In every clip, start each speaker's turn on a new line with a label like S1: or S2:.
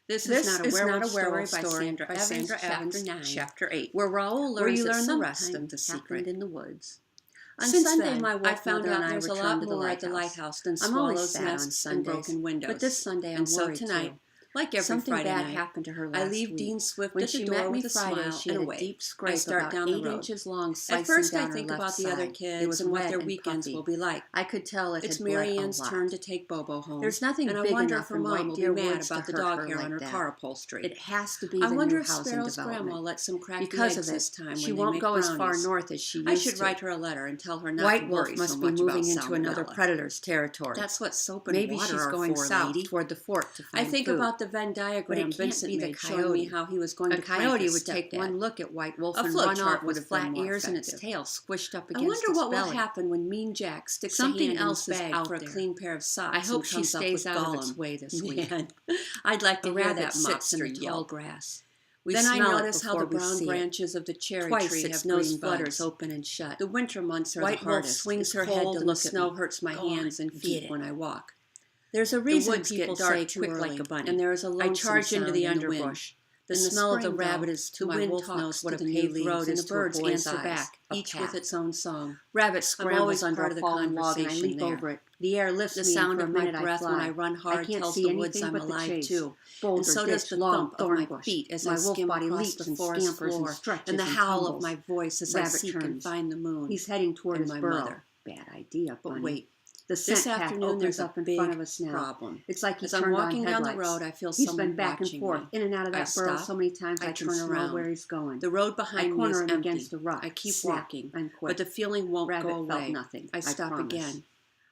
S1: This is not a werewolf story by Sandra Evans, Chapter 8, where Raoul learns that the rest of the secret in the woods. On Sunday, my wolf mother and I returned to the lighthouse. I found out there's a lot more at the lighthouse than swallows' nests and broken windows. But this Sunday, I'm worried too. Like every Friday night, happened to her last I leave Dean Swift at the door with a smile and away. I start down the road. 8 inches long, at first, I think about the other kids and what their weekends will be like. I could tell it's Mary Ann's turn to take Bobo home. There's nothing big enough, and I wonder if her mom will be mad about the dog hair on her car upholstery. It has to be the new housing development. I wonder if Sparrow's grandma lets some crack eggs this time. She won't go as far north as she used to. I should write her a letter and tell her not to worry so much about salmonella. White Wolf must be moving into another predator's territory. That's what soap and water are for, lady. Maybe she's going south toward the fort to find food. I think about the Venn diagram Vincent made showing me how he was going to plant a coyote would take one look at White Wolf and run off with flat ears and its tail squished up against its belly. I wonder what will happen when Mean Jack sticks something else in his bag for a clean pair of socks. I hope she stays out of its way this weekend. I'd like to hear that monster in the tall grass. Then I notice how the brown branches of the cherry tree have nose flutters open and shut. The winter months are the hardest. White Wolf swings her head to look at me. Snow hurts my hands and feet when I walk. There's a reason people say quick like a bunny, and there is a lonesome sound into the underbrush. The smell of the rabbit is to my wolf knows what a paved road is. The birds answer back, each with its own song. Rabbit scrambles under a fallen log, and I leap over it. The air lifts me. The sound of my breath when I run hard tells the woods I'm alive too. And so does the thump of my feet as I skim across the forest floor, and the howl of my voice as I seek and find the moon. He's heading toward his burrow. Bad idea, but wait. This afternoon, there's a big problem. It's like as I'm walking down the road, I feel someone back and forth, in and out of that burrow so many times I turn around where he's going. The road behind me is empty. Against a rock. I keep walking, but the feeling won't go away. I stop again.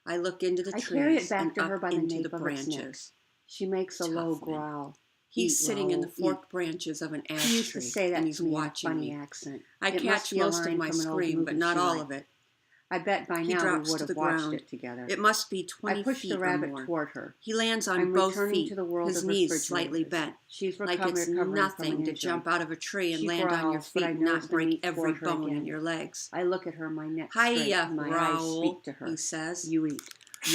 S1: I look into the trees and up into the branches. She makes a low growl. He's sitting in the forked branches of an ash tree, and he's watching me. I catch most of my scream, but not all of it. I bet by now we would have watched it together. It must be 20 feet or more. I push the rabbit toward her. He lands on both feet, his knees slightly bent, like it's nothing to jump out of a tree and land on your feet and not break every bone in your legs. I look at her, my neck straight, and my eyes speak to her. He says, "You eat."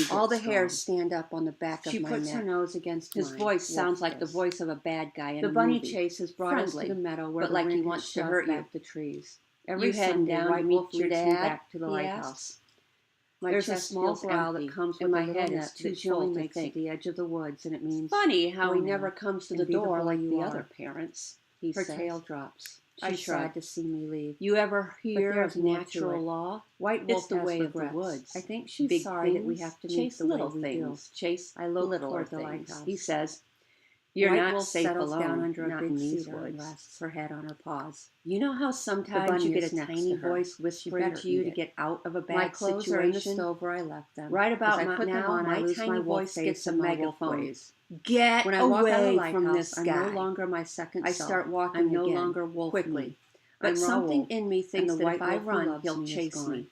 S1: All the hairs stand up on the back of my neck. She puts her nose against mine. His voice sounds like the voice of a bad guy in a movie. The bunny chase has brought us to the meadow where the wind wants to hurt you. The trees. Every Sunday, White Wolf leads me back to the lighthouse. There's a small growl that comes in my head as too chilling makes at the edge of the woods, and it means funny how he never comes to the door like the other parents. Her tail drops. She's sad to see me leave. You ever hear of natural law? White Wolf the way of the woods. I think she's sorry that we have to chase little things. Chase little toward the lighthouse. He says, "You're not safe alone, down under a big cedar and rests her head on her paws. You know how sometimes you get a tiny voice whispering to you to get out of a bad situation? My clothes are in the stove where I left them. Right about now, my tiny voice gets a megaphone. Get away from this guy. I'm no longer my second self. I start walking again. I'm no longer wolf quickly. But something in me thinks that if I run, he'll chase me.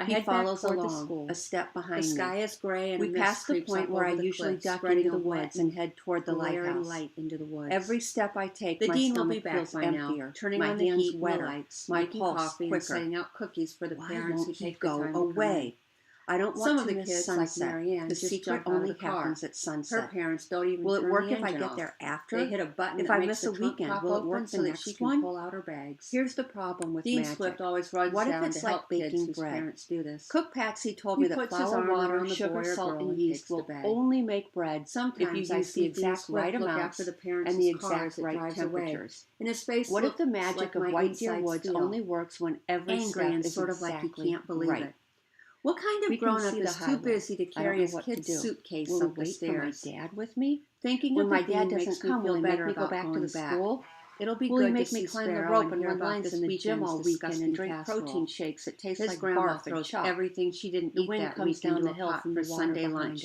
S1: He follows along, a step behind me. The sky is gray, and we pass the point where I usually duck into the woods and head toward the lighthouse. Light into the woods. Every step I take, the Dean will be back by now, turning on the heat wetter, my pulse quicker, and setting out cookies for the parents who take the time to come. I don't want to miss sunset. The secret only happens at sunset. Her parents don't even. Will it work if I get there after? They hit a button. If I miss a weekend, will it work so that she can pull out her bags? Here's the problem with magic. Dean Swift always runs down to help kids whose parents do this. Cook Patsy told me that flour, water, sugar, salt, and yeast will only make bread. Sometimes I use the exact right amount and the exact right temperatures. In his face, what if the magic of White Deer Woods only works when every step is sort of like you can't believe it? What kind of grown-up is too busy to carry his kid's suitcase up the stairs? Will my dad with me? Thinking when my dad doesn't come, will he make me go back to the school? It'll be good to see climb the rope and run lines in the gym all weekend and drink protein shakes that taste like barf and chop. Everything she didn't eat that comes down the hill from the Sunday lunch.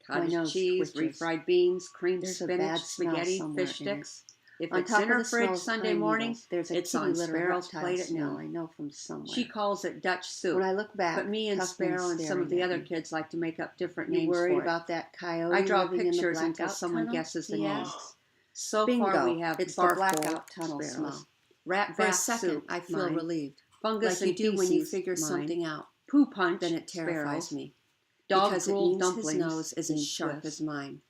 S1: Cottage cheese, refried beans, creamed spinach, spaghetti, fish sticks. If it's in her fridge Sunday morning, it's on Sparrow's plate at noon. I know from somewhere. She calls it Dutch soup. When I look back, but me and Sparrow and some of the other kids like to make up different names for it. You worried about that coyote? I draw pictures until someone guesses the name. So far we have it's the blackout tunnel smell. Rat for a second, I feel relieved. Fungus like you do when you figure something out. Poo punch, then it terrifies me. Because it means his nose is as sharp as mine.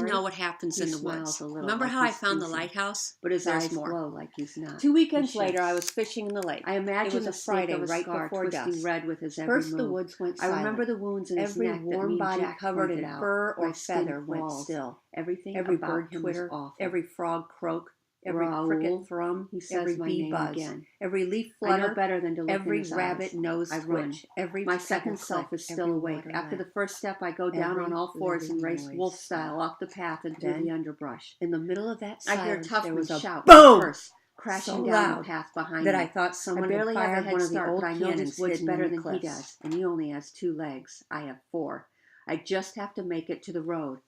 S1: need to know what happens in the woods. Remember how I found the lighthouse?
S2: But his
S1: There's
S2: eyes
S1: more.
S2: glow like he's not.
S1: 2 weekends later, I was fishing in the lake.
S2: I imagine
S1: it was
S2: the
S1: a Friday
S2: snake of a
S1: right
S2: scar
S1: before
S2: twisting
S1: dusk.
S2: red with his every
S1: First,
S2: move.
S1: the woods went silent.
S2: I remember the wounds in his
S1: every
S2: neck
S1: warm
S2: that
S1: body
S2: Jack
S1: covered in
S2: out.
S1: fur or
S2: My
S1: feather
S2: skin
S1: went
S2: crawled.
S1: still.
S2: Everything
S1: Every
S2: about
S1: bird
S2: him
S1: twitter,
S2: was awful.
S1: every frog croak, every
S2: Raoul,
S1: cricket thrum,
S2: he says
S1: every
S2: my
S1: bee
S2: name
S1: buzz,
S2: again.
S1: every leaf
S2: I know
S1: flutter,
S2: better than to look
S1: every
S2: in his
S1: rabbit
S2: eyes.
S1: nose
S2: I run.
S1: twitch, every
S2: My
S1: pebble
S2: second self
S1: click,
S2: is still
S1: every
S2: awake.
S1: water
S2: After
S1: lap.
S2: the first step, I go down
S1: Every
S2: on all fours and
S1: living
S2: race
S1: noise
S2: wolf style
S1: stopped.
S2: off the path and through
S1: Then,
S2: the underbrush.
S1: In the middle of that
S2: I hear
S1: silence, there
S2: Tuffman
S1: was a
S2: shout,
S1: boom!
S2: curse, crashing down the path behind
S1: that
S2: me.
S1: I thought someone
S2: I barely
S1: had
S2: have
S1: fired
S2: a head
S1: one of the
S2: start,
S1: old
S2: but I know this woods better than he
S1: cliffs.
S2: does, and he only has 2 legs. I have 4. I just have to make it to the road.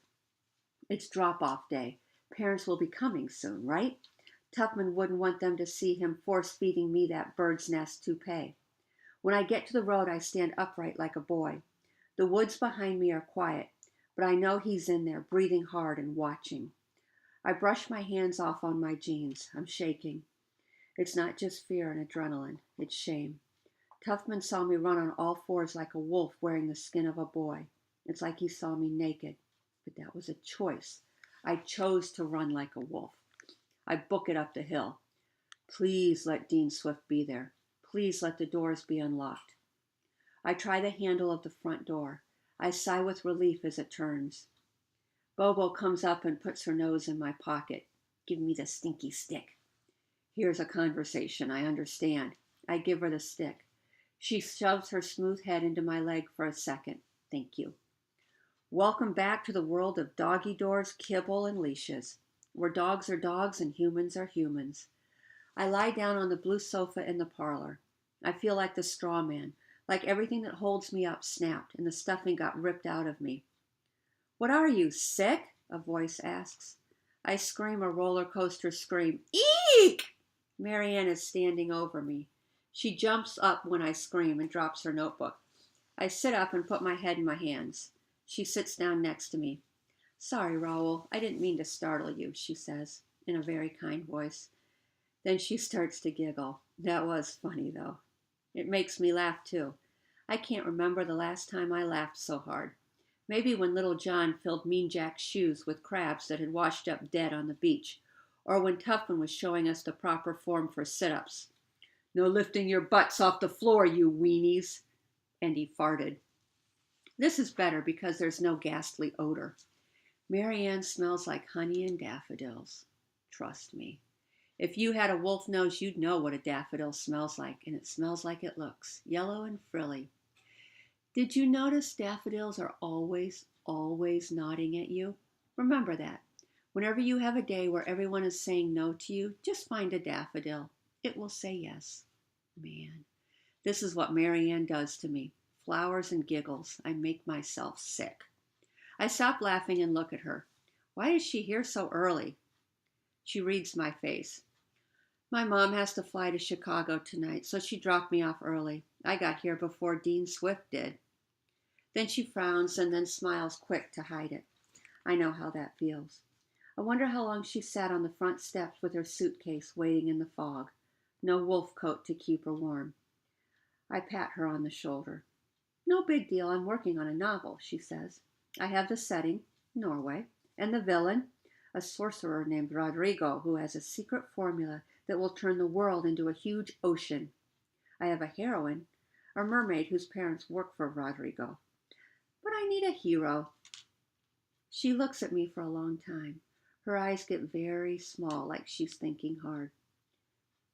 S2: It's drop-off day. Parents will be coming soon, right? Tupman wouldn't want them to see him force-feeding me that bird's nest toupee. When I get to the road, I stand upright like a boy. The woods behind me are quiet, but I know he's in there, breathing hard and watching. I brush my hands off on my jeans. I'm shaking. It's not just fear and adrenaline. It's shame. Tufman saw me run on all 4s like a wolf wearing the skin of a boy. It's like he saw me naked. But that was a choice. I chose to run like a wolf. I book it up the hill. Please let Dean Swift be there. Please let the doors be unlocked. I try the handle of the front door. I sigh with relief as it turns. Bobo comes up and puts her nose in my pocket. Give me the stinky stick. Here's a conversation, I understand. I give her the stick. She shoves her smooth head into my leg for a second. Thank you. Welcome back to the world of doggy doors, kibble, and leashes, where dogs are dogs and humans are humans. I lie down on the blue sofa in the parlor. I feel like the straw man, like everything that holds me up snapped and the stuffing got ripped out of me. What are you, sick? A voice asks. I scream a roller coaster scream. Eek! Marianne is standing over me. She jumps up when I scream and drops her notebook. I sit up and put my head in my hands. She sits down next to me. Sorry, Raoul, I didn't mean to startle you, she says, in a very kind voice. Then she starts to giggle. That was funny, though. It makes me laugh, too. I can't remember the last time I laughed so hard. Maybe when little John filled Mean Jack's shoes with crabs that had washed up dead on the beach, or when Tufman was showing us the proper form for sit-ups. No lifting your butts off the floor, you weenies. And he farted. This is better because there's no ghastly odor. Marianne smells like honey and daffodils. Trust me. If you had a wolf nose, you'd know what a daffodil smells like, and it smells like it looks, yellow and frilly. Did you notice daffodils are always nodding at you? Remember that. Whenever you have a day where everyone is saying no to you, just find a daffodil. It will say yes. Man, this is what Marianne does to me. Flowers and giggles. I make myself sick. I stop laughing and look at her. Why is she here so early? She reads my face. My mom has to fly to Chicago tonight, so she dropped me off early. I got here before Dean Swift did. Then she frowns and then smiles quick to hide it. I know how that feels. I wonder how long she sat on the front steps with her suitcase waiting in the fog. No wolf coat to keep her warm. I pat her on the shoulder. No big deal, I'm working on a novel, she says. I have the setting, Norway, and the villain, a sorcerer named Rodrigo who has a secret formula that will turn the world into a huge ocean. I have a heroine, a mermaid whose parents work for Rodrigo. But I need a hero. She looks at me for a long time. Her eyes get very small, like she's thinking hard.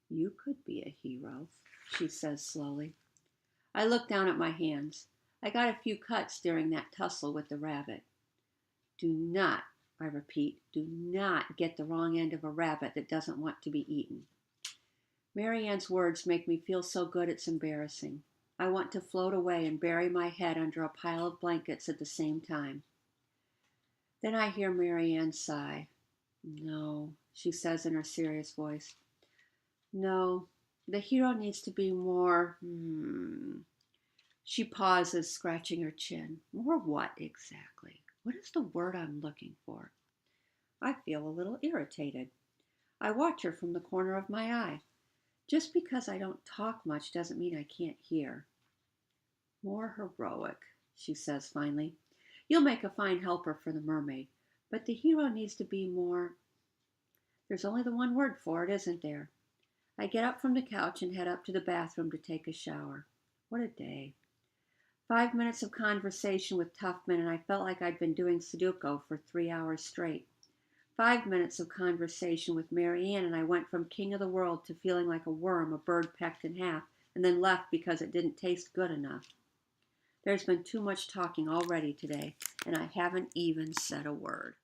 S2: You could be a hero, she says slowly. I look down at my hands. I got a few cuts during that tussle with the rabbit. Do not, I repeat, do not get the wrong end of a rabbit that doesn't want to be eaten. Marianne's words make me feel so good it's embarrassing. I want to float away and bury my head under a pile of blankets at the same time. Then I hear Marianne sigh. No, she says in her serious voice. No, the hero needs to be more, She pauses, scratching her chin. More what exactly? What is the word I'm looking for? I feel a little irritated. I watch her from the corner of my eye. Just because I don't talk much doesn't mean I can't hear. More heroic, she says finally. You'll make a fine helper for the mermaid, but the hero needs to be more... There's only the one word for it, isn't there? I get up from the couch and head up to the bathroom to take a shower. What a day. 5 minutes of conversation with Tufman and I felt like I'd been doing Sudoku for 3 hours straight. 5 minutes of conversation with Marianne and I went from king of the world to feeling like a worm a bird pecked in half and then left because it didn't taste good enough. There's been too much talking already today and I haven't even said a word.